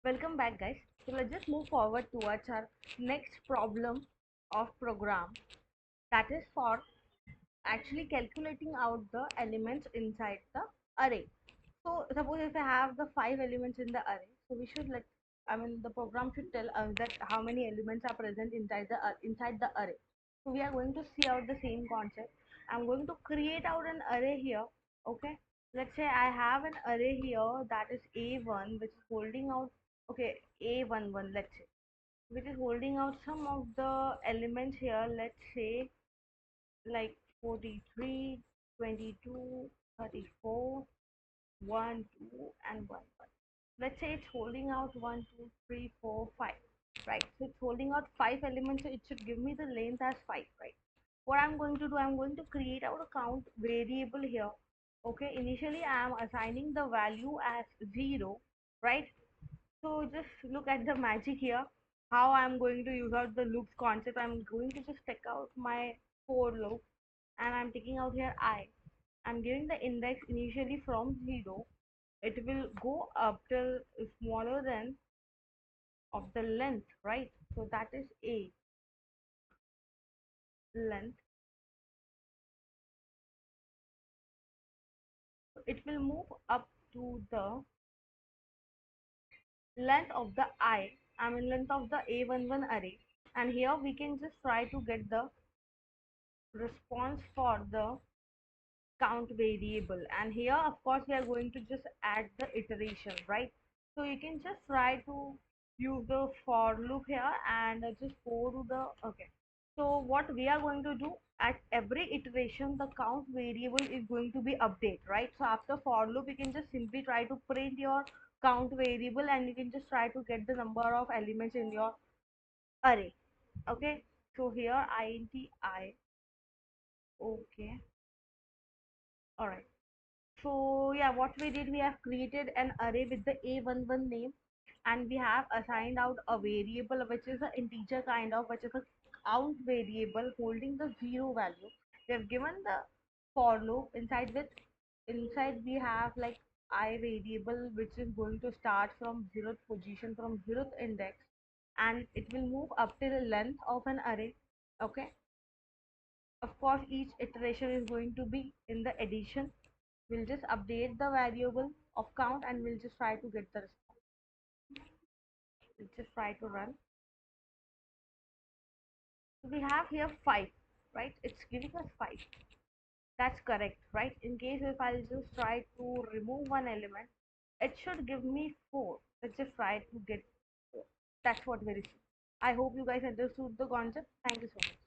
Welcome back, guys. So let's just move forward towards our next problem of program, that is for actually calculating out the elements inside the array. So suppose if I have the 5 elements in the array, so we should the program should tell us that how many elements are present inside the array. So we are going to see out the same concept. I'm going to create out an array here. Okay, let's say I have an array here that is A1, which is holding out, okay, A11, let's say, which is holding out some of the elements here. Let's say like 43, 22, 34, 1, 2, and 1, 1. Let's say it's holding out 1, 2, 3, 4, 5, right? So it's holding out 5 elements, so it should give me the length as 5, right? What I'm going to do, I'm going to create out a count variable here. Okay, initially I am assigning the value as 0, right? So just look at the magic here. How I'm going to use out the loops concept. I'm going to just take out my for loop, and I'm taking out here I. I'm giving the index initially from 0. It will go up till smaller than of the length, right? So that is a length. It will move up to the length of the length of the A11 array, and here we can just try to get the response for the count variable. And here of course we are going to just add the iteration, right? So you can just try to use the for loop here and just go to the, okay, so what we are going to do, at every iteration the count variable is going to be update, right? So after for loop you can just simply try to print your count variable, and you can just try to get the number of elements in your array. Okay, so here int I. Okay, all right. So yeah, what we did, we have created an array with the A11 name, and we have assigned out a variable which is an integer kind of, which is a count variable holding the 0 value. We have given the for loop inside we have like I variable, which is going to start from 0th position, from 0th index, and it will move up till the length of an array. Okay, of course each iteration is going to be in the addition. We'll just update the variable of count, and we'll just try to get the response. We'll just try to run. So we have here 5, right? It's giving us 5. That's correct, right? In case if I'll just try to remove one element, it should give me 4. Let's just try to get 4. That's what we received. I hope you guys understood the concept. Thank you so much.